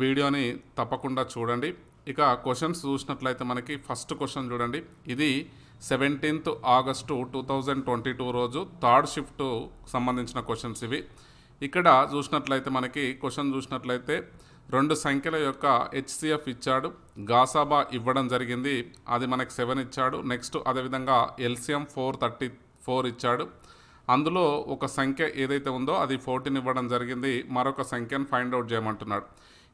వీడియోని తప్పకుండా చూడండి. ఇక క్వశ్చన్స్ చూసినట్లయితే మనకి ఫస్ట్ క్వశ్చన్ చూడండి. ఇది 17th August 2022 రోజు థర్డ్ షిఫ్ట్ సంబంధించిన క్వశ్చన్స్ ఇవి. ఇక్కడ చూసినట్లయితే మనకి క్వశ్చన్ చూసినట్లయితే 2 సంఖ్యల యొక్క హెచ్సిఎఫ్ ఇచ్చాడు, గాసాబా ఇవ్వడం జరిగింది, అది మనకి 7 ఇచ్చాడు. నెక్స్ట్ అదేవిధంగా ఎల్సిఎం 434 ఇచ్చాడు. అందులో ఒక సంఖ్య ఏదైతే ఉందో అది 14 ఇవ్వడం జరిగింది, మరొక సంఖ్యను ఫైండ్ అవుట్ చేయమంటున్నాడు.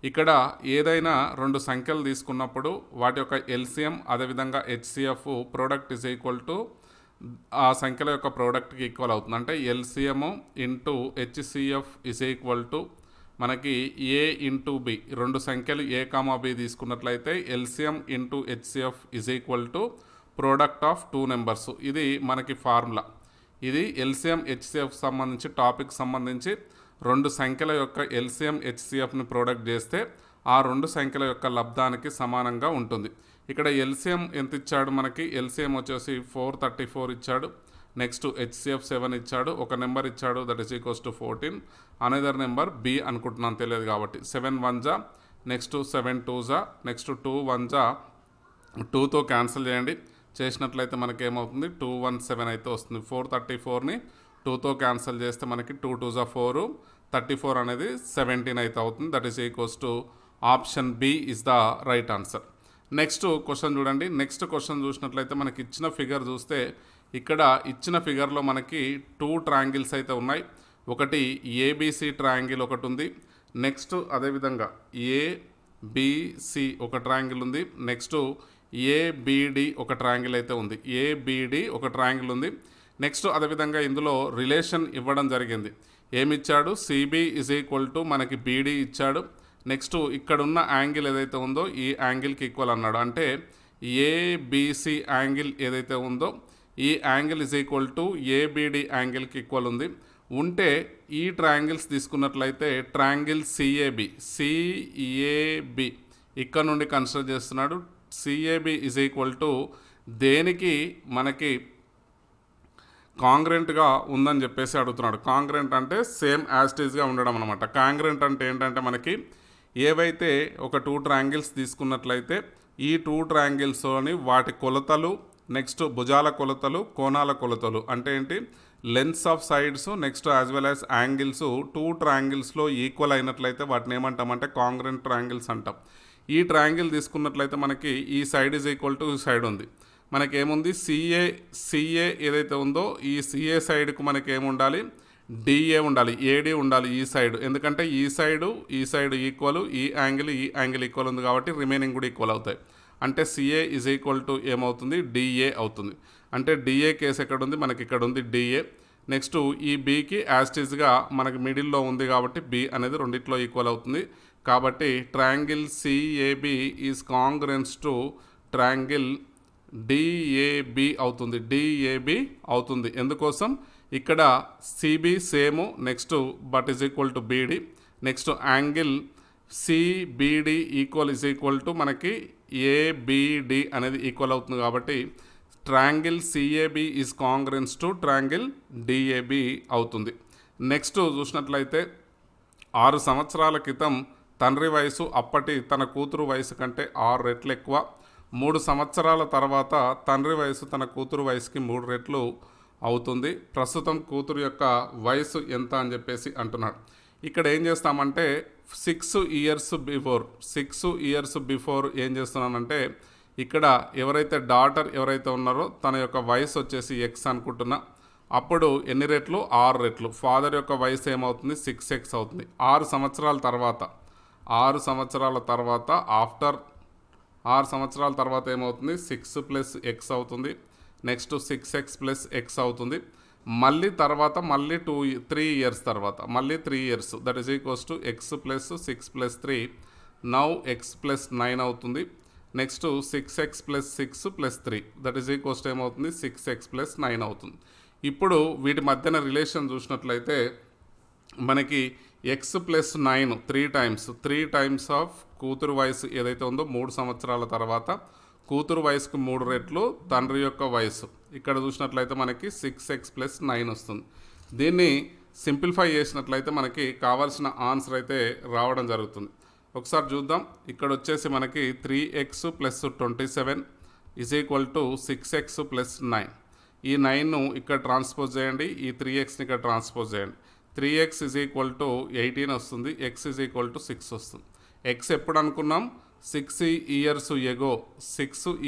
ఇక్కడ ఏదైనా 2 సంఖ్యలు తీసుకున్నప్పుడు వాటి యొక్క ఎల్సిఎం అదేవిధంగా HCF product is equal to ఆ సంఖ్యల యొక్క ప్రోడక్ట్కి ఈక్వల్ అవుతుంది. అంటే LCM into HCF is equal to మనకి ఏ ఇంటూ బి. 2 సంఖ్యలు ఏ కామా బి తీసుకున్నట్లయితే LCM into HCF is equal to product of 2 numbers. ఇది మనకి ఫార్ములా. ఇది ఎల్సిఎం హెచ్సిఎఫ్ సంబంధించి టాపిక్ సంబంధించి 2 సంఖ్యల యొక్క ఎల్సిఎం హెచ్సిఎఫ్ని ప్రోడక్ట్ చేస్తే ఆ 2 సంఖ్యల యొక్క లబ్ధానికి సమానంగా ఉంటుంది. ఇక్కడ ఎల్సిఎం ఎంత ఇచ్చాడు మనకి? ఎల్సిఎం వచ్చేసి 434 ఇచ్చాడు. నెక్స్ట్ హెచ్సిఎఫ్ 7 ఇచ్చాడు. ఒక నెంబర్ ఇచ్చాడు, that is equals to 14. Another number B అనుకుంటున్నాను, తెలియదు కాబట్టి 7 1 జా, నెక్స్ట్ 7 2 జా, నెక్స్ట్ 2 1 జా, 2తో క్యాన్సిల్ చేయండి. చేసినట్లయితే మనకి ఏమవుతుంది? 217 అయితే వస్తుంది. 434ని 2తో క్యాన్సిల్ చేస్తే మనకి 2 2 జా 4, 34 అనేది 17 అయితే అవుతుంది. That is equals to option B is the right answer. Next question చూడండి. నెక్స్ట్ క్వశ్చన్ చూసినట్లయితే మనకి ఇచ్చిన ఫిగర్ చూస్తే ఇక్కడ ఇచ్చిన ఫిగర్లో మనకి 2 ట్రయాంగిల్స్ అయితే ఉన్నాయి. ఒకటి ఏబిసి ట్రయాంగిల్ ఒకటి ఉంది. నెక్స్ట్ అదేవిధంగా ఏబిసి ఒక ట్రయాంగిల్ ఉంది. నెక్స్ట్ ఏబిడి ఒక ట్రయాంగిల్ అయితే ఉంది. ఏబిడి ఒక ట్రయాంగిల్ ఉంది. నెక్స్ట్ అదేవిధంగా ఇందులో రిలేషన్ ఇవ్వడం జరిగింది. ఏమిచ్చాడు? సిబి ఇజ్ ఈక్వల్ టు మనకి బీడీ ఇచ్చాడు. నెక్స్ట్ ఇక్కడున్న యాంగిల్ ఏదైతే ఉందో ఈ యాంగిల్కి ఈక్వల్ అన్నాడు. అంటే ఏబిసి యాంగిల్ ఏదైతే ఉందో ఈ angle is equal to ABD యాంగిల్కి ఈక్వల్ ఉంది. ఉంటే ఈ ట్రయాంగిల్స్ తీసుకున్నట్లయితే ట్రయాంగిల్ సిఏబి ఇక్కడ నుండి కన్సిడర్ చేస్తున్నాడు. సిఏబి ఇజ్ ఈక్వల్ టు దేనికి మనకి కాంగ్రెంట్గా ఉందని చెప్పేసి అడుగుతున్నాడు. కాంగ్రెంట్ అంటే సేమ్ యాస్టీజ్గా ఉండడం అనమాట. కాంగ్రెంట్ అంటే ఏంటంటే మనకి ఏవైతే ఒక 2 ట్రయాంగిల్స్ తీసుకున్నట్లయితే ఈ 2 ట్రయాంగిల్స్లోని వాటి కొలతలు, నెక్స్ట్ భుజాల కొలతలు, కోణాల కొలతలు అంటే ఏంటి? Lengths of sides, next as well as angles 2 ట్రయాంగిల్స్లో ఈక్వల్ అయినట్లయితే వాటిని ఏమంటామంటే కాంగ్రెంట్ ట్రయాంగిల్స్ అంటాం. ఈ ట్రయాంగిల్ తీసుకున్నట్లయితే మనకి ఈ సైడ్ ఈజ్ ఈక్వల్ టు ఈ సైడ్ ఉంది. మనకేముంది? సిఏ ఏదైతే ఉందో ఈ సిఏ సైడ్కు మనకి ఏముండాలి? డిఏ ఉండాలి, ఏడి ఉండాలి ఈ సైడ్. ఎందుకంటే ఈ సైడ్ ఈక్వల్, ఈ యాంగిల్ ఈక్వల్ ఉంది కాబట్టి రిమైనింగ్ కూడా ఈక్వల్ అవుతాయి. అంటే సిఏ ఈజ్ ఈక్వల్ టు ఏమవుతుంది? డిఏ అవుతుంది. అంటే డిఏ కేసు ఎక్కడ ఉంది? మనకి ఇక్కడ ఉంది డిఏ. నెక్స్ట్ ఈ బీకి యాస్టీజ్గా మనకి మిడిల్లో ఉంది కాబట్టి బి అనేది రెండిట్లో ఈక్వల్ అవుతుంది. కాబట్టి triangle CAB is congruent to triangle DAB అవుతుంది. డిఏబి అవుతుంది. ఎందుకోసం? ఇక్కడ CB same, next but is equal to BD, next angle CBD equal is equal to మనకి ఏబిడి అనేది ఈక్వల్ అవుతుంది. కాబట్టి triangle CAB is congruent to triangle DAB అవుతుంది. Next చూసినట్లయితే 6 సంవత్సరాల క్రితం తండ్రి వయసు అప్పటి తన కూతురు వయసు కంటే 6 రెట్లు ఎక్కువ. 3 సంవత్సరాల తర్వాత తండ్రి వయసు తన కూతురు వయసుకి 3 రెట్లు అవుతుంది. ప్రస్తుతం కూతురు యొక్క వయసు ఎంత అని చెప్పేసి అంటున్నాడు. ఇక్కడ ఏం చేస్తామంటే 6 ఇయర్స్ బిఫోర్ ఏం చేస్తున్నానంటే ఇక్కడ ఎవరైతే డాటర్ ఎవరైతే ఉన్నారో తన యొక్క వయసు వచ్చేసి ఎక్స్ అనుకుంటున్నా. అప్పుడు ఎన్ని రెట్లు? 6 రెట్లు. ఫాదర్ యొక్క వయసు ఏమవుతుంది? 6x అవుతుంది. 6 సంవత్సరాల తర్వాత ఆఫ్టర్ 6 సంవత్సరాల తర్వాత ఏమవుతుంది? 6 + x అవుతుంది. నెక్స్ట్ 6x + x అవుతుంది. మళ్ళీ తర్వాత 3 ఇయర్స్ తర్వాత మళ్ళీ 3 years, that is equals to x + 6 + 3, now x + 9 అవుతుంది. Next 6x + 6 + 3, that is equals to ఏమవుతుంది? 6x + 9 అవుతుంది. ఇప్పుడు వీటి మధ్యన రిలేషన్ చూసినట్లయితే మనకి x + 9 3 టైమ్స్ ఆఫ్ కూతురు వయసు ఏదైతే ఉందో 3 సంవత్సరాల తర్వాత కూతురు వయసుకు 3 రెట్లు తండ్రి యొక్క వయసు. ఇక్కడ చూసినట్లయితే మనకి 6x + 9 వస్తుంది. దీన్ని సింప్లిఫై చేసినట్లయితే మనకి కావాల్సిన ఆన్సర్ అయితే రావడం జరుగుతుంది. ఒకసారి చూద్దాం. ఇక్కడ వచ్చేసి మనకి 3x plus 27 is equal to 6x plus 9. ఈ 9ను ఇక్కడ ట్రాన్స్పోజ్ చేయండి, ఈ 3xని ఇక్కడ ట్రాన్స్పోజ్ చేయండి. 3x ఈజ్ ఈక్వల్ టు 18 వస్తుంది, x ఈజ్ ఈక్వల్ టు 6 వస్తుంది. x ఎప్పుడు అనుకున్నాం? 6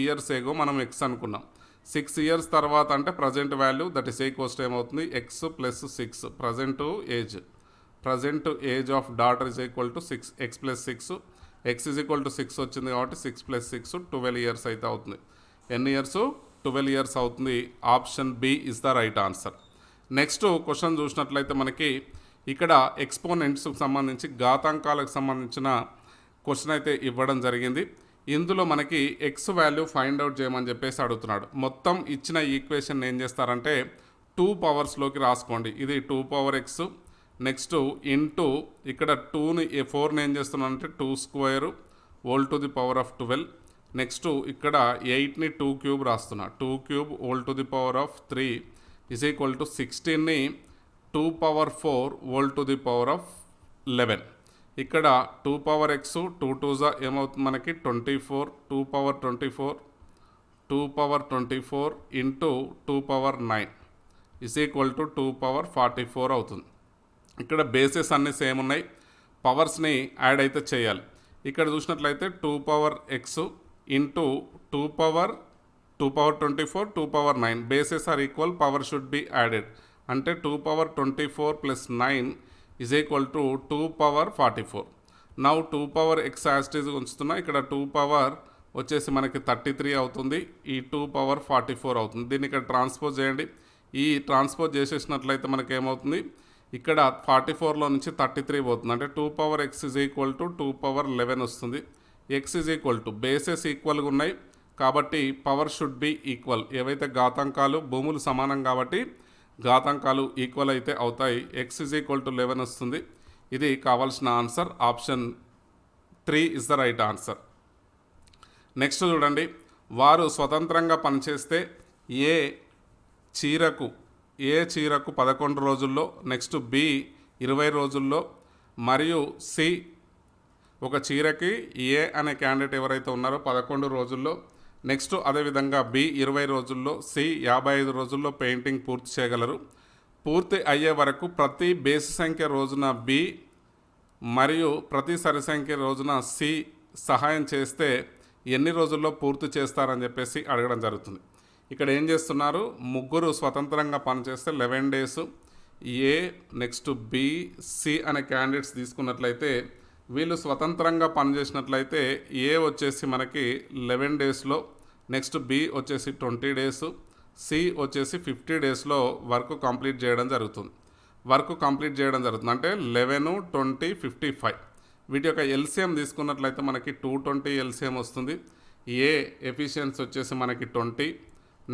ఇయర్స్ ఎగో మనం x అనుకున్నాం. 6 ఇయర్స్ తర్వాత అంటే present value that is equals to ఏమవుతుంది? x plus 6 present age of daughter is equal to 6 x plus 6. x is equal to 6 వచ్చింది కాబట్టి 6 ప్లస్ 6 12 ఇయర్స్ అయితే అవుతుంది. ఎన్ని ఇయర్స్? 12 ఇయర్స్ అవుతుంది. Option B is the right answer. Next question చూసినట్లయితే మనకి ఇక్కడ ఎక్స్పోనెంట్స్కి సంబంధించి ఘాతాంకాలకు సంబంధించిన క్వశ్చన్ అయితే ఇవ్వడం జరిగింది. ఇందులో మనకి ఎక్స్ వాల్యూ ఫైండ్ అవుట్ చేయమని చెప్పేసి అడుగుతున్నాడు. మొత్తం ఇచ్చిన ఈక్వేషన్ ఏం చేస్తారంటే 2 పవర్స్లోకి రాసుకోండి. ఇది 2 పవర్ ఎక్స్, నెక్స్ట్ ఇంటూ ఇక్కడ 4ని ఏం చేస్తున్నానంటే 2 square whole to the power of 12. Next ఇక్కడ 8ని 2 క్యూబ్ రాస్తున్నా, 2 cube whole to the power of 3 is equal to 16ని 2 power 4 whole to the power of 11. ఇక్కడ 2 పవర్ ఎక్స్ 2 2 ఏమవుతుంది మనకి 24, 2 power 24 into 2 power 9 is equal to 2 power 44 అవుతుంది. ఇక్కడ bases అన్నీ సేమ్ ఉన్నాయి, పవర్స్ని యాడ్ అయితే చేయాలి. ఇక్కడ చూసినట్లయితే 2 power x into 2 power 24, 2 power 9 bases are equal, power should be added. అంటే 2 power 24 plus 9 is equal to 2 power 44. Now 2 power x as it is ఉంచుతున్నా, ఇక్కడ 2 పవర్ వచ్చేసి మనకి 33 అవుతుంది, ఈ 2 పవర్ 44 అవుతుంది. దీన్ని ఇక్కడ ట్రాన్స్పోజ్ చేయండి. ఈ ట్రాన్స్పోజ్ చేసేసినట్లయితే మనకి ఏమవుతుంది? ఇక్కడ 44లో నుంచి 33 పోతుంది, అంటే 2 power X is equal to 2 power 11 వస్తుంది. X is equal to bases ఈక్వల్గా ఉన్నాయి కాబట్టి పవర్ షుడ్ బి ఈక్వల్. ఏవైతే ఘాతాంకాలు భూములు సమానం కాబట్టి ఘాతాంకాలు ఈక్వల్ అయితే అవుతాయి. ఎక్స్ ఈజ్ ఈక్వల్ టు 11 వస్తుంది. ఇది కావాల్సిన answer. Option 3 is the right answer. Next చూడండి, వారు స్వతంత్రంగా పనిచేస్తే ఏ చీరకు 11 రోజుల్లో, నెక్స్ట్ బి 20 రోజుల్లో, మరియు సి ఒక చీరకి ఏ అనే క్యాండిడేట్ ఎవరైతే ఉన్నారో 11 రోజుల్లో, నెక్స్ట్ అదేవిధంగా బి 20 రోజుల్లో, సి 55 రోజుల్లో పెయింటింగ్ పూర్తి చేయగలరు. పూర్తి అయ్యే వరకు ప్రతి బేసి సంఖ్య రోజున బి మరియు ప్రతి సరి సంఖ్య రోజున సి సహాయం చేస్తే ఎన్ని రోజుల్లో పూర్తి చేస్తారని చెప్పేసి అడగడం జరుగుతుంది. ఇక్కడ ఏం చేస్తున్నారు? ముగ్గురు స్వతంత్రంగా పనిచేస్తే 11 డేస్, ఏ నెక్స్ట్ బి సి అనే క్యాండిడేట్స్ తీసుకున్నట్లయితే వీళ్ళు స్వతంత్రంగా పనిచేసినట్లయితే ఏ వచ్చేసి మనకి 11 డేస్లో, నెక్స్ట్ బి వచ్చేసి 20 డేస్, సి వచ్చేసి 50 డేస్లో వర్క్ కంప్లీట్ చేయడం జరుగుతుంది. అంటే 11, 20, 55 వీటి యొక్క ఎల్సిఎం తీసుకున్నట్లయితే మనకి 220 ఎల్సిఎం వస్తుంది. ఏ ఎఫిషియన్సీ వచ్చేసి మనకి 20,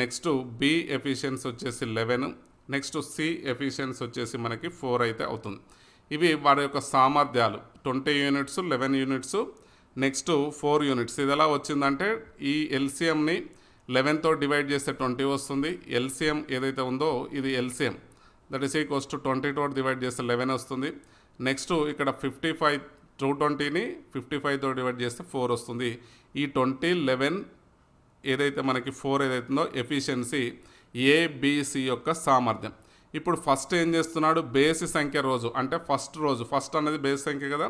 నెక్స్ట్ బి ఎఫిషియన్సీ వచ్చేసి 11, నెక్స్ట్ సి ఎఫిషియన్సీ వచ్చేసి మనకి 4 అయితే అవుతుంది. ఇవి వారి యొక్క సామర్థ్యాలు. 20 యూనిట్స్, 11 యూనిట్స్, నెక్స్ట్ 4 యూనిట్స్. ఇది ఎలా వచ్చిందంటే ఈ ఎల్సిఎంని 11తో డివైడ్ చేస్తే 20 వస్తుంది. ఎల్సిఎం ఏదైతే ఉందో ఇది LCM that is equals to 20తో డివైడ్ చేస్తే 11 వస్తుంది. నెక్స్ట్ ఇక్కడ 55 220ని 55తో డివైడ్ చేస్తే 4 వస్తుంది. ఈ 20, 11 ఏదైతే మనకి 4 ఏదైతుందో ఎఫిషియన్సీ ఏబిసి యొక్క సామర్థ్యం. ఇప్పుడు ఫస్ట్ ఏం చేస్తున్నాడు? బేసి సంఖ్య రోజు అంటే ఫస్ట్ అనేది బేసి సంఖ్య కదా,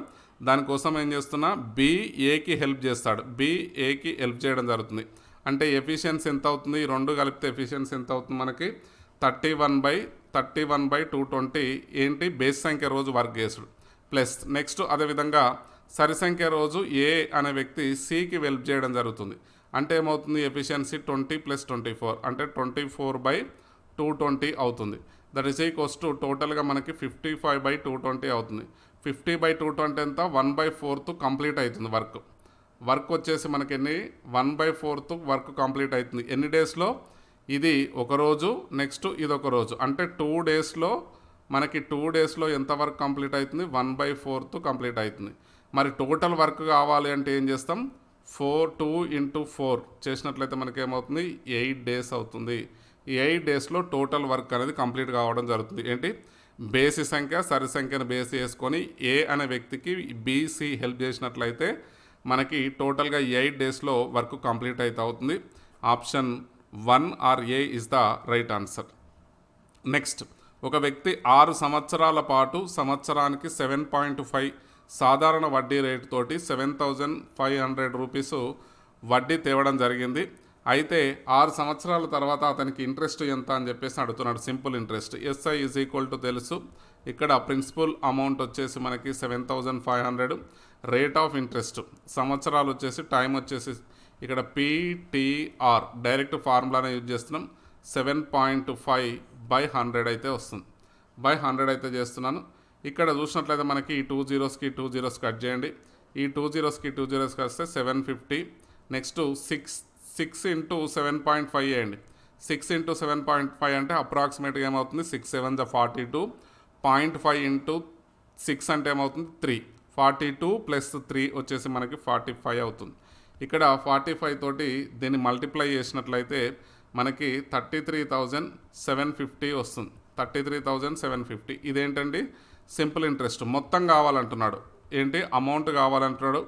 దానికోసం ఏం చేస్తున్నా బి ఏకి హెల్ప్ చేస్తాడు. బి ఏకి హెల్ప్ చేయడం జరుగుతుంది. అంటే ఎఫిషియన్సీ ఎంత అవుతుంది? ఈ రెండు కలిపితే ఎఫిషియన్సీ ఎంత అవుతుంది మనకి? 31/220 ఏంటి? బేసి సంఖ్య రోజు వర్క్ చేసుడు ప్లస్ నెక్స్ట్ అదేవిధంగా సరి సంఖ్య రోజు ఏ అనే వ్యక్తి సికి హెల్ప్ చేయడం జరుగుతుంది. అంటే ఏమవుతుంది? ఎఫిషియన్సీ 20 + 24 అంటే 24/220 అవుతుంది. దట్ ఈస్ ఈక్వల్స్ టు టోటల్గా మనకి 55/220 అవుతుంది. 50/220 ఎంత? 1/4 కంప్లీట్ అవుతుంది వర్క్ వచ్చేసి మనకి ఎన్ని? 1/4 వర్క్ కంప్లీట్ అవుతుంది. ఎన్ని డేస్లో? ఇది ఒక రోజు, నెక్స్ట్ ఇది ఒక రోజు, అంటే 2 డేస్లో మనకి 2 డేస్లో ఎంత వర్క్ కంప్లీట్ అవుతుంది? 1/4 కంప్లీట్ అవుతుంది. మరి టోటల్ వర్క్ కావాలి అంటే ఏం చేస్తాం? 2 × 4 చేసినట్లయితే మనకి ఏమవుతుంది? 8 డేస్ అవుతుంది. ఈ 8 డేస్లో టోటల్ వర్క్ అనేది కంప్లీట్ కావడం జరుగుతుంది. ఏంటి, బేసి సంఖ్య సరి సంఖ్యను బేస్ చేసుకొని ఏ అనే వ్యక్తికి బీసీ హెల్ప్ చేసినట్లయితే మనకి టోటల్గా 8 డేస్లో వర్క్ కంప్లీట్ అయితే అవుతుంది. Option 1 or A is the right answer. Next, ఒక వ్యక్తి 6 సంవత్సరాల పాటు సంవత్సరానికి 7.5 సాధారణ వడ్డీ రేటు తోటి 7,500 రూపీస్ వడ్డీ తేవడం జరిగింది. అయితే 6 సంవత్సరాల తర్వాత అతనికి ఇంట్రెస్ట్ ఎంత అని చెప్పేసి అడుగుతున్నాడు. Simple interest SI is equal to తెలుసు. ఇక్కడ ప్రిన్సిపల్ అమౌంట్ వచ్చేసి మనకి 7,500, రేట్ ఆఫ్ ఇంట్రెస్ట్ సంవత్సరాలు వచ్చేసి టైం వచ్చేసి ఇక్కడ పీటీఆర్ డైరెక్ట్ ఫార్ములానే యూజ్ చేస్తున్నాం. 7.5/100 అయితే వస్తుంది. బై 100 అయితే చేస్తున్నాను. ఇక్కడ చూసినట్లయితే మనకి ఈ 2 జీరోస్కి 2 జీరోస్ కట్ చేయండి. ఈ 2 జీరోస్కి 2 జీరోస్ వస్తే 750. నెక్స్ట్ 6 ఇంటూ 7.5 వేయండి. 6 ఇంటూ 7.5 అంటే అప్రాక్సిమేట్గా ఏమవుతుంది, 6 7 42. 0.5 ఇంటూ 6 అంటే ఏమవుతుంది 3. 42 ప్లస్ 3 వచ్చేసి మనకి 45 అవుతుంది. ఇక్కడ 45 తోటి దీన్ని మల్టిప్లై చేసినట్లయితే మనకి 33,750 వస్తుంది. 33,750. ఇదేంటండి, సింపుల్ ఇంట్రెస్ట్ మొత్తం కావాలంటున్నాడు. ఏంటి, అమౌంట్ కావాలంటున్నాడు.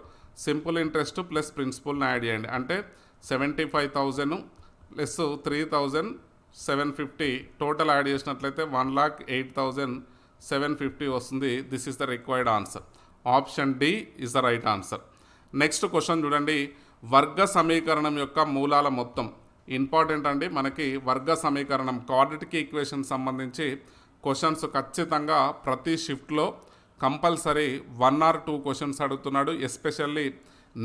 సింపుల్ ఇంట్రెస్ట్ ప్లస్ ప్రిన్సిపల్ని యాడ్ చేయండి. అంటే 75,000 ప్లస్ 3,750 టోటల్ యాడ్ చేసినట్లయితే 1,08,750 వస్తుంది. This is the required answer. Option D is the right answer. Next question చూడండి. వర్గ సమీకరణం యొక్క మూలాల మొత్తం. ఇంపార్టెంట్ అండి, మనకి వర్గ సమీకరణం క్వాడ్రాటిక్ ఈక్వేషన్ సంబంధించి క్వశ్చన్స్ ఖచ్చితంగా ప్రతి షిఫ్ట్లో కంపల్సరీ 1 or 2 క్వశ్చన్స్ అడుగుతున్నాడు. ఎస్పెషల్లీ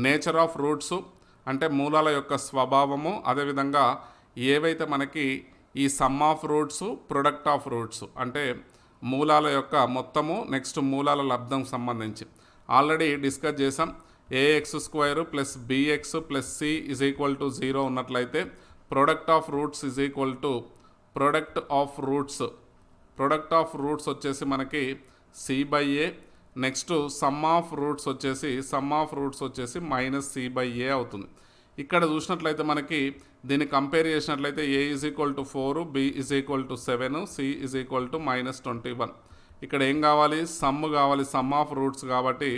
నేచర్ ఆఫ్ రూట్స్ అంటే మూలాల యొక్క స్వభావము, అదేవిధంగా ఏవైతే మనకి ఈ some of roots, product of roots అంటే మూలాల యొక్క మొత్తము, నెక్స్ట్ మూలాల లబ్ధం సంబంధించి ఆల్రెడీ డిస్కస్ చేసాం. ax² plus bx plus c is equal to 0 ఉన్నట్లయితే product of roots is equal to product of roots వచ్చేసి మనకి c/a. Next some of roots వచ్చేసి మైనస్ c/a అవుతుంది. ఇక్కడ చూసినట్లయితే మనకి దీన్ని కంపేర్ చేసినట్లయితే a is equal to 4, b is equal to 7, c is equal to -21. ఇక్కడ ఏం కావాలి, సమ్ కావాలి. సమ్ ఆఫ్ రూట్స్ కాబట్టి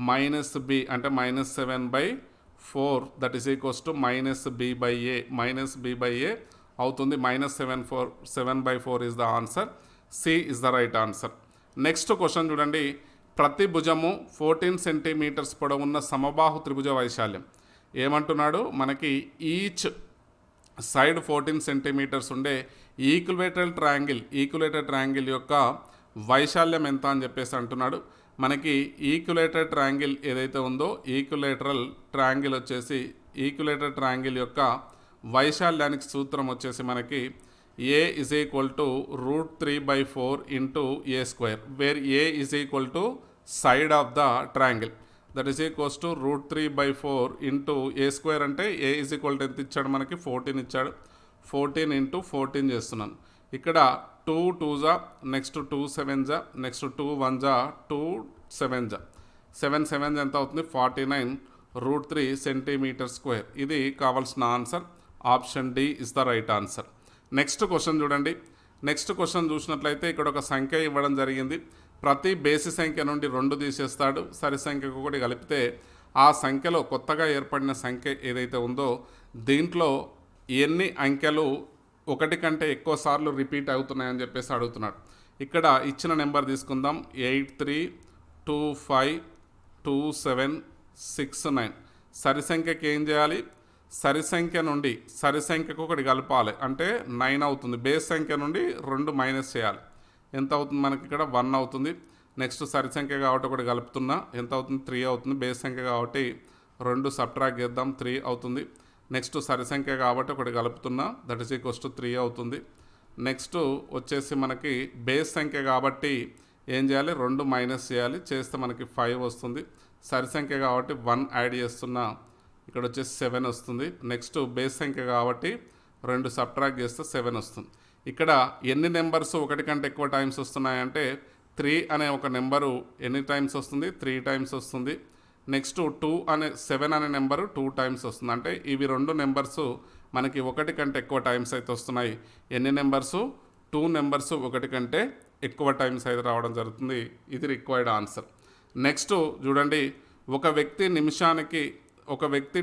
-b అంటే -7/4 that is equals to -b/a అవుతుంది. -7/4 is the answer. c is the right answer. Next question చూడండి. ప్రతి భుజము 14 సెంటీమీటర్స్ పొడవున్న సమబాహు త్రిభుజ వైశాల్యం ఏమంటున్నాడు, మనకి ఈచ్ సైడ్ 14 సెంటీమీటర్స్ ఉండే ఈక్యులేటరల్ ట్రయాంగిల్ యొక్క వైశాల్యం ఎంత అని చెప్పేసి అంటున్నాడు. మనకి ఈక్యులేటెడ్ ట్రయాంగిల్ ఏదైతే ఉందో ఈక్యులేటరల్ ట్రయాంగిల్ యొక్క వైశాల్యానికి సూత్రం వచ్చేసి మనకి a is equal to √3/4 into a², where a is equal to side of the triangle, that is equals to √3/4 into a² అంటే a is equal to ఎంత ఇచ్చాడు మనకి 14 ఇచ్చాడు. 14 into 14 చేస్తున్నాను. ఇక్కడ 2 2s, next 2 7s, next 2 1s, 2 7s, 7 7s ఎంత అవుతుంది 49 √3 centimetre square. ఇది కావాల్సిన answer. Option D is the right answer. Next question చూడండి. నెక్స్ట్ క్వశ్చన్ చూసినట్లయితే ఇక్కడ ఒక సంఖ్య ఇవ్వడం జరిగింది. ప్రతి బేసి సంఖ్య నుండి 2 తీసేస్తాడు, సరి సంఖ్యకు ఒకటి కలిపితే ఆ సంఖ్యలో కొత్తగా ఏర్పడిన సంఖ్య ఏదైతే ఉందో దీంట్లో ఎన్ని అంకెలు ఒకటి కంటే ఎక్కువ సార్లు రిపీట్ అవుతున్నాయని చెప్పేసి అడుగుతున్నాడు. ఇక్కడ ఇచ్చిన నెంబర్ తీసుకుందాం. 83252769. సరి సంఖ్యకి ఏం చేయాలి, సరి సంఖ్య నుండి సరి సంఖ్యకు ఒకటి కలపాలి అంటే 9 అవుతుంది. బేస్ సంఖ్య నుండి 2 మైనస్ చేయాలి. ఎంత అవుతుంది మనకి ఇక్కడ 1 అవుతుంది. నెక్స్ట్ సరి సంఖ్య కాబట్టి ఒకటి కలుపుతున్నా ఎంత అవుతుంది 3 అవుతుంది. బేస్ సంఖ్య కాబట్టి 2 సబ్ట్రాక్ట్ చేద్దాం 3 అవుతుంది. నెక్స్ట్ సరి సంఖ్య కాబట్టి ఒకటి కలుపుతున్నా దట్ ఈస్ ఈక్వల్స్ టు 3 అవుతుంది. నెక్స్ట్ వచ్చేసి మనకి బేస్ సంఖ్య కాబట్టి ఏం చేయాలి 2 మైనస్ చేయాలి, చేస్తే మనకి 5 వస్తుంది. సరి సంఖ్య కాబట్టి 1 యాడ్ చేస్తున్నా ఇక్కడ వచ్చేసి 7 వస్తుంది. నెక్స్ట్ బేస్ సంఖ్య కాబట్టి 2 సబ్ట్రాక్ట్ చేస్తే 7 వస్తుంది. ఇక్కడ ఎన్ని నెంబర్స్ ఒకటి కంటే ఎక్కువ టైమ్స్ వస్తున్నాయంటే 3 అనే ఒక నెంబరు ఎన్ని టైమ్స్ వస్తుంది 3 టైమ్స్ వస్తుంది. నెక్స్ట్ 7 అనే నెంబరు 2 టైమ్స్ వస్తుంది. అంటే ఇవి 2 నెంబర్స్ మనకి ఒకటి కంటే ఎక్కువ టైమ్స్ అయితే వస్తున్నాయి. ఎన్ని నెంబర్సు? 2 నెంబర్స్ ఒకటి కంటే ఎక్కువ టైమ్స్ అయితే రావడం జరుగుతుంది. ఇది రిక్వైర్డ్ ఆన్సర్. నెక్స్ట్ చూడండి, ఒక వ్యక్తి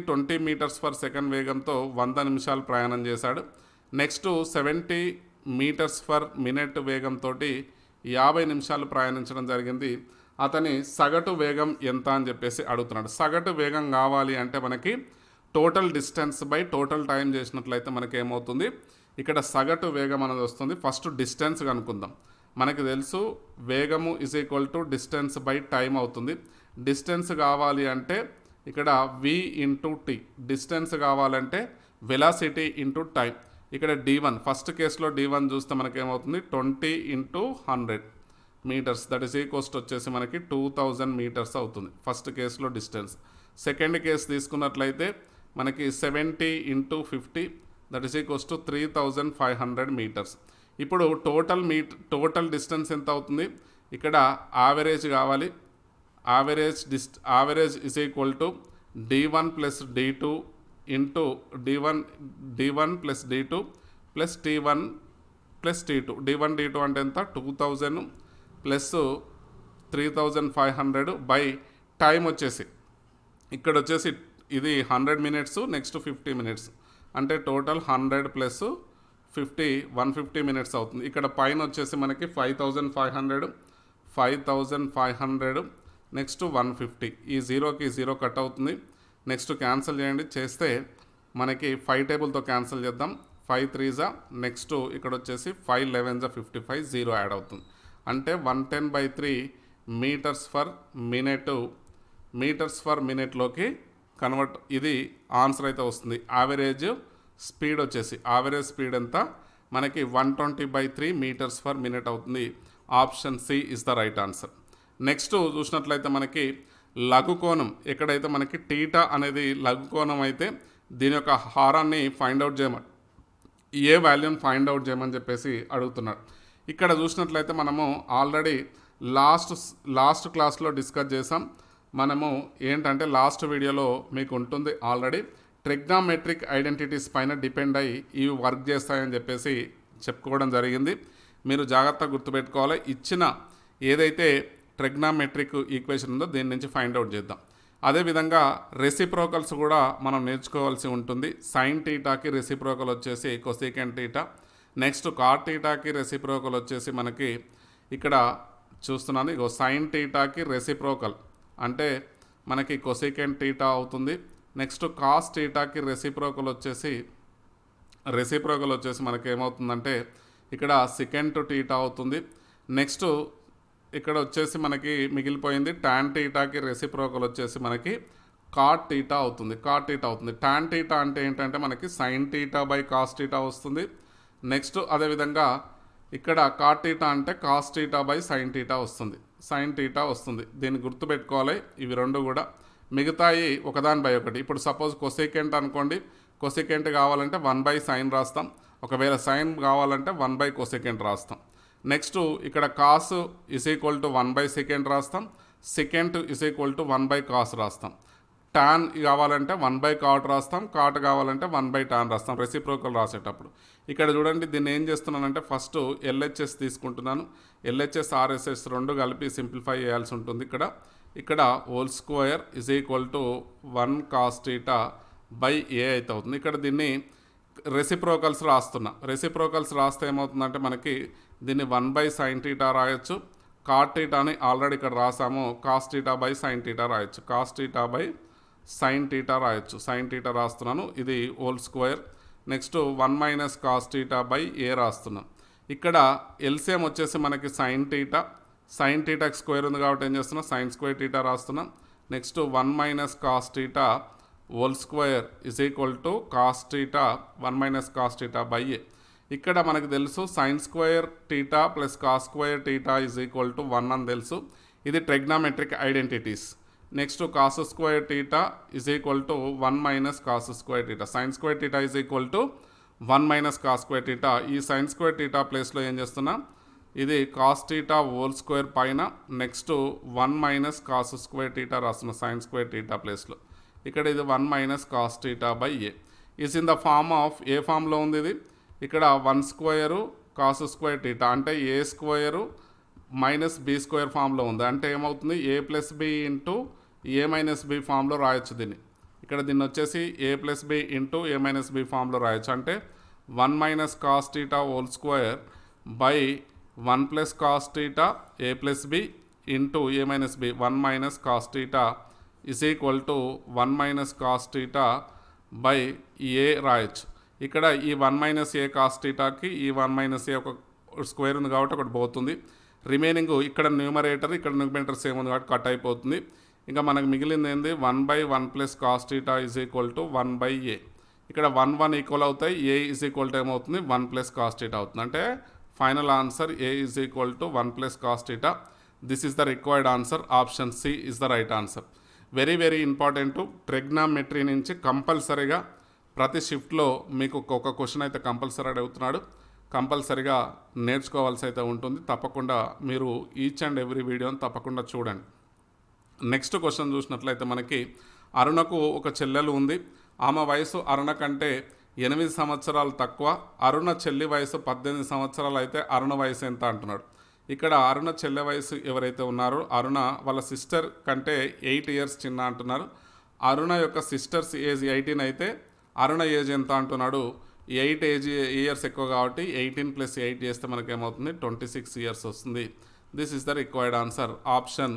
20 మీటర్స్ పర్ సెకండ్ వేగంతో 100 నిమిషాలు ప్రయాణం చేశాడు. నెక్స్ట్ 70 మీటర్స్ పర్ మినిట్ వేగంతో 50 నిమిషాలు ప్రయాణించడం జరిగింది. అతని సగటు వేగం ఎంత అని చెప్పేసి అడుగుతున్నాడు. సగటు వేగం కావాలి అంటే మనకి total distance by total time చేసినట్లయితే మనకి ఏమవుతుంది, ఇక్కడ సగటు వేగం అనేది వస్తుంది. ఫస్ట్ డిస్టెన్స్ కనుక్కుందాం. మనకి తెలుసు వేగము is equal to distance by time అవుతుంది. డిస్టెన్స్ కావాలి అంటే ఇక్కడ v ఇంటూ టీ. డిస్టెన్స్ కావాలంటే వెలాసిటీ ఇంటూ టైం. ఇక్కడ d1, ఫస్ట్ కేసులో d1 చూస్తే మనకేమవుతుంది 20 into 100 meters, that is equals వచ్చేసి మనకి 2000 మీటర్స్ అవుతుంది ఫస్ట్ కేసులో డిస్టెన్స్. సెకండ్ కేసు తీసుకున్నట్లయితే మనకి 70 into 50, that is equals to 3500 metres. ఇప్పుడు టోటల్ డిస్టెన్స్ ఎంత అవుతుంది, ఇక్కడ యావరేజ్ కావాలి. Average is equal to d1 plus d2 into d1 plus d2 plus t1 plus t2. d1 d2 అంటే ఎంత, 2000 ప్లస్ 3500 బై టైం వచ్చేసి ఇక్కడ వచ్చేసి ఇది 100 మినిట్స్, నెక్స్ట్ 50 మినిట్స్, అంటే టోటల్ 100 ప్లస్ 50 150 మినిట్స్ అవుతుంది. ఇక్కడ పైన వచ్చేసి మనకి 5500 నెక్స్ట్ 150. ఈ జీరోకి జీరో కట్ అవుతుంది. నెక్స్ట్ క్యాన్సిల్ చేయండి. చేస్తే మనకి 5 టేబుల్తో క్యాన్సిల్ చేద్దాం. 5 3 నెక్స్ట్ ఇక్కడ వచ్చేసి 5 11 55, జీరో యాడ్ అవుతుంది. అంటే 110/3 మీటర్స్ ఫర్ మినిట్లోకి కన్వర్ట్. ఇది ఆన్సర్ అయితే వస్తుంది. యావరేజ్ స్పీడ్ ఎంత మనకి 120/3 మీటర్స్ పర్ మినిట్ అవుతుంది. Option C is the right answer. Next చూసినట్లయితే మనకి లఘుకోణం, ఎక్కడైతే మనకి టీటా అనేది లఘుకోణం అయితే దీని యొక్క హారాన్ని ఫైండ్ అవుట్ చేయమని, ఏ వాల్యూని ఫైండ్ అవుట్ చేయమని చెప్పేసి అడుగుతున్నాడు. ఇక్కడ చూసినట్లయితే మనము ఆల్రెడీ లాస్ట్ క్లాస్లో డిస్కస్ చేసాం. మనము ఏంటంటే లాస్ట్ వీడియోలో మీకు ఉంటుంది ఆల్రెడీ, ట్రిగ్నామెట్రిక్ ఐడెంటిటీస్ పైన డిపెండ్ అయ్యి ఇవి వర్క్ చేస్తాయని చెప్పేసి చెప్పుకోవడం జరిగింది. మీరు జాగ్రత్తగా గుర్తుపెట్టుకోవాలి. ఇచ్చిన ఏదైతే ట్రిగ్నామెట్రిక్ ఈక్వేషన్ ఉందో దీని నుంచి ఫైండ్ అవుట్ చేద్దాం. అదేవిధంగా రెసిప్రోకల్స్ కూడా మనం నేర్చుకోవాల్సి ఉంటుంది. సైన్ టీటాకి రెసిప్రోకల్ వచ్చేసి కొసెకెంట్ టీటా. నెక్స్ట్ కాట్ టీటాకి రెసిప్రోకల్ వచ్చేసి మనకి ఇక్కడ చూస్తున్నాను, ఇగో సైన్ టీటాకి రెసిప్రోకల్ అంటే మనకి కొసెకెంట్ టీటా అవుతుంది. నెక్స్ట్ కాస్ టీటాకి రెసిప్రోకల్ వచ్చేసి మనకి ఏమవుతుందంటే ఇక్కడ సెకంట్ టీటా అవుతుంది. నెక్స్ట్ ఇక్కడ వచ్చేసి మనకి మిగిలిపోయింది టాన్ టీటాకి రెసిప్రోకల్ వచ్చేసి మనకి కాట్ టీటా అవుతుంది. టాన్ టీటా అంటే ఏంటంటే మనకి sine theta by cos theta వస్తుంది. నెక్స్ట్ అదేవిధంగా ఇక్కడ కాట్ టీటా అంటే cos theta by sine theta వస్తుంది. దీన్ని గుర్తుపెట్టుకోవాలి. ఇవి రెండు కూడా మిగతాయి ఒకదాని బై ఒకటి. ఇప్పుడు సపోజ్ కొసెకెంట్ అనుకోండి, కొసెకెంట్ కావాలంటే 1/sin రాస్తాం. ఒకవేళ సైన్ కావాలంటే 1/కొసెకెంట్ రాస్తాం. నెక్స్ట్ ఇక్కడ cos is equal to 1/secant రాస్తాం. సెకెంట్ ఇస్ ఈక్వల్ టు 1/cos రాస్తాం. టాన్ కావాలంటే 1/cot రాస్తాం. కాట్ కావాలంటే 1/tan రాస్తాం రెసిప్రోకల్ రాసేటప్పుడు. ఇక్కడ చూడండి, దీన్ని ఏం చేస్తున్నానంటే ఫస్ట్ ఎల్హెచ్ఎస్ తీసుకుంటున్నాను. ఎల్హెచ్ఎస్ ఆర్ఎస్ఎస్ రెండు కలిపి సింప్లిఫై చేయాల్సి ఉంటుంది. ఇక్కడ whole square is equal to 1 cos θ by A అయితే అవుతుంది. ఇక్కడ దీన్ని రెసిప్రోకల్స్ రాస్తే ఏమవుతుందంటే మనకి దీన్ని 1/sin θ రాయొచ్చు. కాట్ టీటాని ఆల్రెడీ ఇక్కడ రాసాము, cos theta by sine theta రాయొచ్చు. సైన్ టీటా రాస్తున్నాను. ఇది whole square. Next 1 - cos θ by A రాస్తున్నాను. ఇక్కడ ఎల్సిఎం వచ్చేసి మనకి సైన్ టీటాకి స్క్వేర్ ఉంది కాబట్టి ఏం చేస్తున్నా, సైన్ స్క్వేర్ టీటా రాస్తున్నాం. Next 1 - cos θ whole square is equal to cos theta 1 - cos θ by A. ఇక్కడ మనకు తెలుసు sine square theta plus cos square theta is equal to 1 అని తెలుసు. ఇది trigonometric identities. Next cos square theta is equal to 1 - cos square theta. Sine square theta is equal to 1 - cos square theta. ఈ sign square theta ప్లేస్లో ఏం చేస్తున్నా, ఇది cos theta whole square పైన next 1 - cos square theta రాస్తున్నా sine square theta ప్లేస్లో. ఇక్కడ ఇది 1 - cos θ by A. Is in the form of A ఫామ్లో ఉంది ఇది ఇక్కడ 1 స్క్వేరు కాస్ స్క్వేర్ టీటా అంటే A square minus B square ఫామ్లో ఉంది. అంటే ఏమవుతుంది A plus B into A minus B ఫామ్లో రాయొచ్చు దీన్ని. ఇక్కడ దీన్ని వచ్చేసి A plus B into A minus B ఫామ్లో రాయొచ్చు. అంటే 1 minus cos theta whole square by 1 plus cos theta A plus B into A minus B 1 minus cos theta is equal to 1 minus cos theta by A రాయొచ్చు. ఇక్కడ ఈ 1 minus ఏ cos టీటాకి ఈ 1 minus ఏ ఒక square ఉంది కాబట్టి ఒకటి పోతుంది. Remaining ఇక్కడ న్యూమరేటర్ ఇక్కడ న్యూమరేటర్ సేమ్ ఉంది కాబట్టి కట్ అయిపోతుంది. ఇంకా మనకు మిగిలింది ఏంది 1/1 plus cos theta is equal to 1/a. ఇక్కడ 1 ఈక్వల్ అవుతాయి. ఏ ఈజ్ ఈక్వల్ టు ఏమవుతుంది 1 ప్లస్ కాస్ టీటా అవుతుంది. అంటే final answer A is equal to 1 plus cos theta. This is the required answer. Option C is the right answer. Very very important. Trigonometry నుంచి కంపల్సరీగా ప్రతి షిఫ్ట్లో మీకు ఒక క్వశ్చన్ అయితే కంపల్సరీ అడుగుతున్నాడు. కంపల్సరీగా నేర్చుకోవాల్సి అయితే ఉంటుంది. తప్పకుండా మీరు ఈచ్ అండ్ ఎవ్రీ వీడియోని తప్పకుండా చూడండి. నెక్స్ట్ క్వశ్చన్ చూసినట్లయితే మనకి అరుణకు ఒక చెల్లెలు ఉంది. ఆమె వయసు అరుణ కంటే 8 సంవత్సరాలు తక్కువ. అరుణ చెల్లి వయసు 18 సంవత్సరాలు అయితే అరుణ వయసు ఎంత అంటున్నాడు. ఇక్కడ అరుణ చెల్లె వయసు ఎవరైతే ఉన్నారో అరుణ వాళ్ళ సిస్టర్ కంటే 8 ఇయర్స్ చిన్న అంటున్నారు. అరుణ యొక్క సిస్టర్స్ ఏజ్ 18 అయితే అరుణ ఏజ్ ఎంత అంటున్నాడు. 8 ఇయర్స్ ఎక్కువ కాబట్టి 18 + 8 చేస్తే మనకేమవుతుంది 26 ఇయర్స్ వస్తుంది. This is the required answer. Option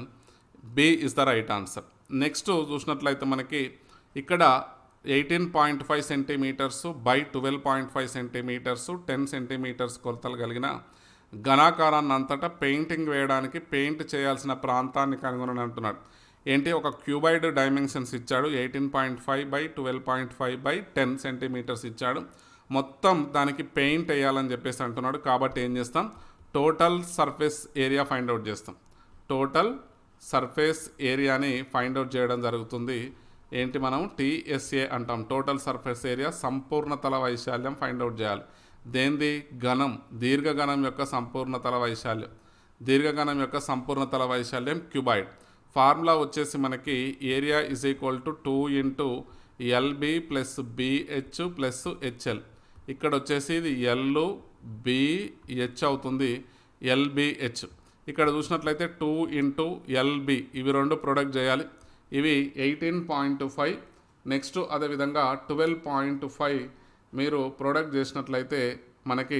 B is the right answer. Next చూసినట్లయితే మనకి ఇక్కడ 18.5 సెంటీమీటర్స్ బై 12.5 సెంటీమీటర్స్ 10 సెంటీమీటర్స్ కొలతలు కలిగిన ఘనాకారాన్ని అంతటా పెయింటింగ్ వేయడానికి పెయింట్ చేయాల్సిన ప్రాంతాన్ని కనుగొనని అంటున్నాడు. ఏంటి ఒక క్యూబాయిడ్ డైమెన్షన్స్ ఇచ్చాడు. 18.5 బై 12.5 బై 10 సెంటీమీటర్స్ ఇచ్చాడు. మొత్తం దానికి పెయింట్ వేయాలని చెప్పేసి అంటున్నాడు. కాబట్టి ఏం చేస్తాం total surface area find out చేస్తాం. టోటల్ సర్ఫేస్ ఏరియాని ఫైండ్ అవుట్ చేయడం జరుగుతుంది. ఏంటి మనం టీఎస్ఏ అంటాం. టోటల్ సర్ఫేస్ ఏరియా సంపూర్ణతల వైశాల్యం ఫైండ్ అవుట్ చేయాలి. దేంది ఘనం దీర్ఘఘనం యొక్క సంపూర్ణతల వైశాల్యం. దీర్ఘఘనం యొక్క సంపూర్ణతల వైశాల్యం క్యూబాయిడ్. ఫార్ములా వచ్చేసి మనకి area is equal to 2 into LB plus BH plus HL. ఇక్కడ వచ్చేసి ఇది ఎల్బిహెచ్ అవుతుంది. ఎల్బిహెచ్ ఇక్కడ చూసినట్లయితే 2 ఇంటూ ఎల్బి ఇవి రెండు ప్రొడక్ట్ చేయాలి. ఇవి 18.5. నెక్స్ట్ అదేవిధంగా 12.5 మీరు ప్రొడక్ట్ చేసినట్లయితే మనకి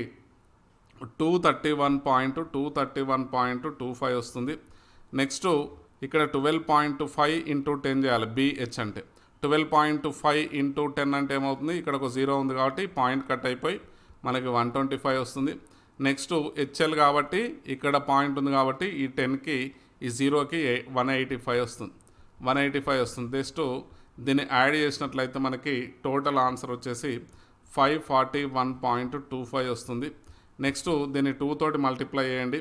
231.25 వస్తుంది. నెక్స్ట్ ఇక్కడ 12.5 ఇంటూ 10 చేయాలి. బిహెచ్ అంటే 12.5 ఇంటూ 10 అంటే ఏమవుతుంది ఇక్కడ ఒక 0 ఉంది కాబట్టి పాయింట్ కట్ అయిపోయి మనకి 125 వస్తుంది. నెక్స్ట్ హెచ్ఎల్ కాబట్టి ఇక్కడ పాయింట్ ఉంది కాబట్టి ఈ 10కి ఈ 0కి 185 వస్తుంది. 185 వస్తుంది. నెక్స్ట్ దీన్ని యాడ్ చేసినట్లయితే మనకి టోటల్ ఆన్సర్ వచ్చేసి 541.25 వస్తుంది. నెక్స్ట్ దీన్ని 2 తోటి మల్టిప్లై చేయండి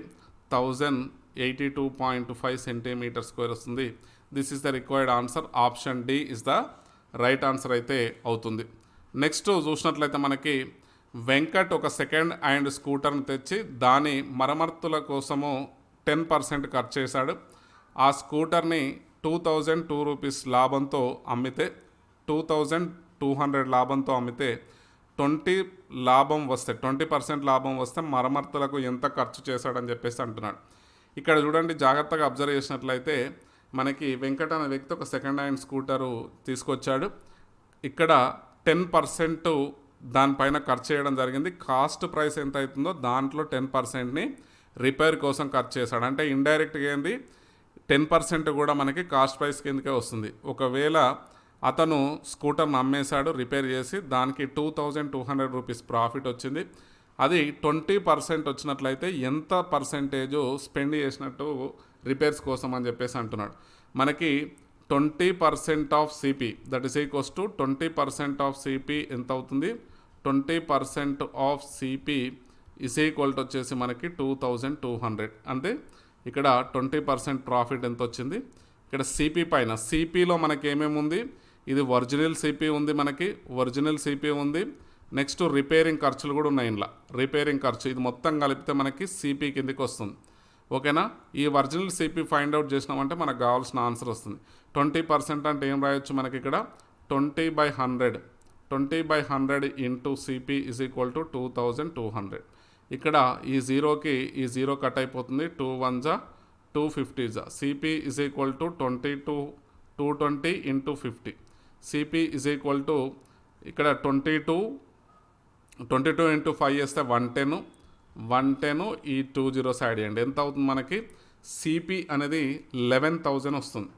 1082.5 సెంటీమీటర్ స్క్వేర్ వస్తుంది. This is the required answer. Option D is the right answer అయితే అవుతుంది. నెక్స్ట్ చూసినట్లయితే మనకి వెంకట్ ఒక సెకండ్ హ్యాండ్ స్కూటర్ని తెచ్చి దాని మరమ్మతుల కోసము 10% ఖర్చు చేశాడు. ఆ స్కూటర్ని 2002 రూపీస్ లాభంతో అమ్మితే 2200 లాభంతో అమ్మితే 20% లాభం వస్తే మరమ్మతులకు ఎంత ఖర్చు చేశాడని చెప్పేసి అంటున్నాడు. ఇక్కడ చూడండి జాగ్రత్తగా అబ్జర్వ్ చేసినట్లయితే మనకి వెంకట అనే వ్యక్తి ఒక సెకండ్ హ్యాండ్ స్కూటరు తీసుకొచ్చాడు. ఇక్కడ 10% దానిపైన ఖర్చు చేయడం జరిగింది. కాస్ట్ ప్రైస్ ఎంత అవుతుందో దాంట్లో 10%ని రిపేర్ కోసం ఖర్చు చేశాడు. అంటే ఇండైరెక్ట్గా ఏంది 10% కూడా మనకి కాస్ట్ ప్రైస్ కిందకే వస్తుంది. ఒకవేళ అతను స్కూటర్ని అమ్మేశాడు రిపేర్ చేసి దానికి 2200 రూపీస్ ప్రాఫిట్ వచ్చింది. అది 20% వచ్చినట్లయితే ఎంత పర్సెంటేజు స్పెండ్ చేసినట్టు రిపేర్స్ కోసం అని చెప్పేసి అంటున్నాడు. మనకి 20% of CP that is equals to 20% of CP ఎంత అవుతుంది 20% of CP is equal to వచ్చేసి మనకి 2200. అంటే ఇక్కడ 20% ప్రాఫిట్ ఎంత వచ్చింది. ఇక్కడ సిపి పైన సిపిలో మనకి ఏమేమి ఉంది ఇది ఒరిజినల్ సిపి ఉంది. మనకి ఒరిజినల్ సిపి ఉంది. నెక్స్ట్ రిపేరింగ్ ఖర్చులు కూడా ఉన్నాయి. ఇంట్లో రిపేరింగ్ ఖర్చు ఇది మొత్తం కలిపితే మనకి సిపి కిందకి వస్తుంది. ఓకేనా. ఈ ఒరిజినల్ సిపి ఫైండ్ అవుట్ చేసినామంటే మనకు కావాల్సిన ఆన్సర్ వస్తుంది. 20% అంటే ఏం రాయొచ్చు మనకి ఇక్కడ 20/100 20/100 into CP is equal to 2200. ఇక్కడ ఈ జీరోకి ఈ జీరో కట్ అయిపోతుంది, 2 1 జా 250 జా. CP is equal to 220 into 50. CP is equal to ఇక్కడ 22 ఇంటూ 5 చేస్తే 110 ఈ 2 జీరోస్ యాడ్ చేయండి. ఎంత అవుతుంది మనకి? సిపి అనేది 11,000 వస్తుంది.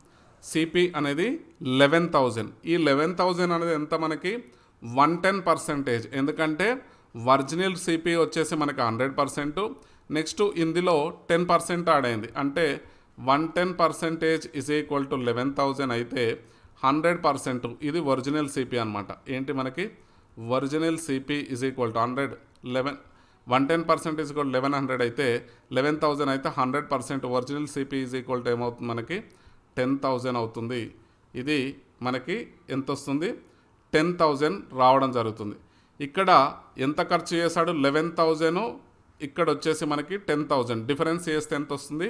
సిపి అనేది 11,000. ఈ 11,000 అనేది ఎంత మనకి? 110%. ఎందుకంటే ఒరిజినల్ సిపి వచ్చేసి మనకి 100%, నెక్స్ట్ ఇందులో 10% యాడ్ అయింది. అంటే 110% ఈజ్ ఈక్వల్ టు 11,000 అయితే 100% ఇది ఒరిజినల్ సిపి అనమాట. ఏంటి మనకి? Original CP is equal to 110% is equal 1100 అయితే 11,000 అయితే 100% original CP is equal to ఏమవుతుంది మనకి? 10,000 అవుతుంది. ఇది మనకి ఎంత వస్తుంది? 10,000 రావడం జరుగుతుంది. ఇక్కడ ఎంత ఖర్చు చేశాడు? 11,000. ఇక్కడ వచ్చేసి మనకి 10,000. డిఫరెన్స్ చేస్తే ఎంత వస్తుంది?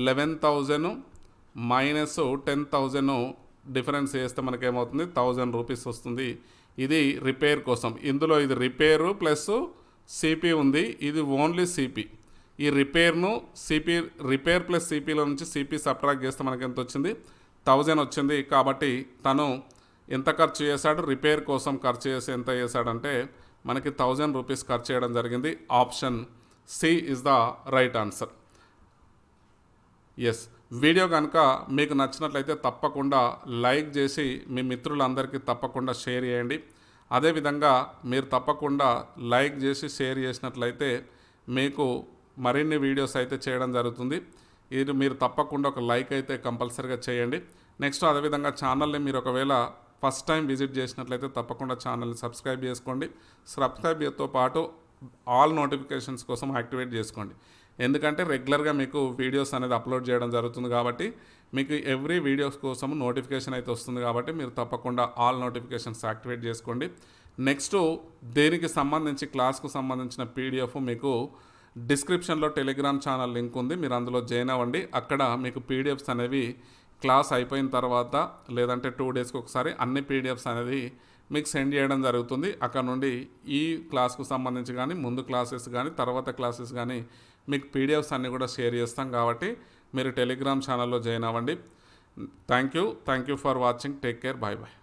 11,000 మైనస్ 10,000 డిఫరెన్స్ చేస్తే మనకి ఏమవుతుంది? 1000 రూపీస్ వస్తుంది. ఇది రిపేర్ కోసం. ఇందులో ఇది రిపేరు ప్లస్ సిపి ఉంది, ఇది ఓన్లీ సిపి. ఈ రిపేర్ ప్లస్ సిపిలో నుంచి సిపి సబ్ట్రాక్ట్ చేస్తే మనకి ఎంత వచ్చింది? 1000 వచ్చింది. కాబట్టి తను ఎంత ఖర్చు చేశాడు? రిపేర్ కోసం ఖర్చు చేసి ఎంత చేశాడంటే మనకి 1000 రూపీస్ ఖర్చు చేయడం జరిగింది. Option C is the right answer. Yes, video కనుక మీకు నచ్చినట్లయితే తప్పకుండా లైక్ చేసి మీ మిత్రులందరికీ తప్పకుండా షేర్ చేయండి. అదేవిధంగా మీరు తప్పకుండా లైక్ చేసి షేర్ చేసినట్లయితే మీకు మరిన్ని వీడియోస్ అయితే చేయడం జరుగుతుంది. ఇది మీరు తప్పకుండా ఒక లైక్ అయితే కంపల్సరీగా చేయండి. నెక్స్ట్ అదేవిధంగా ఛానల్ని మీరు ఒకవేళ ఫస్ట్ టైం విజిట్ చేసినట్లయితే తప్పకుండా ఛానల్ని సబ్స్క్రైబ్ చేసుకోండి. సబ్స్క్రైబ్తో పాటు ఆల్ నోటిఫికేషన్స్ కోసం యాక్టివేట్ చేసుకోండి. ఎందుకంటే రెగ్యులర్గా మీకు వీడియోస్ అనేది అప్లోడ్ చేయడం జరుగుతుంది కాబట్టి మీకు ఎవ్రీ వీడియోస్ కోసం నోటిఫికేషన్ అయితే వస్తుంది. కాబట్టి మీరు తప్పకుండా ఆల్ నోటిఫికేషన్స్ యాక్టివేట్ చేసుకోండి. నెక్స్ట్ దేనికి సంబంధించి క్లాస్కు సంబంధించిన పీడిఎఫ్ మీకు డిస్క్రిప్షన్లో టెలిగ్రామ్ ఛానల్ లింక్ ఉంది, మీరు అందులో జాయిన్ అవ్వండి. అక్కడ మీకు పీడిఎఫ్స్ అనేవి క్లాస్ అయిపోయిన తర్వాత లేదంటే 2 డేస్కి ఒకసారి అన్ని పీడిఎఫ్స్ అనేది మీకు సెండ్ చేయడం జరుగుతుంది. అక్కడ నుండి ఈ క్లాస్కు సంబంధించి కానీ ముందు క్లాసెస్ కానీ తర్వాత క్లాసెస్ కానీ మీకు పీడిఎఫ్స్ అన్నీ కూడా షేర్ చేస్తాం. కాబట్టి మీరు టెలిగ్రామ్ ఛానల్లో జాయిన్ అవ్వండి. Thank you for watching. Take care. Bye bye.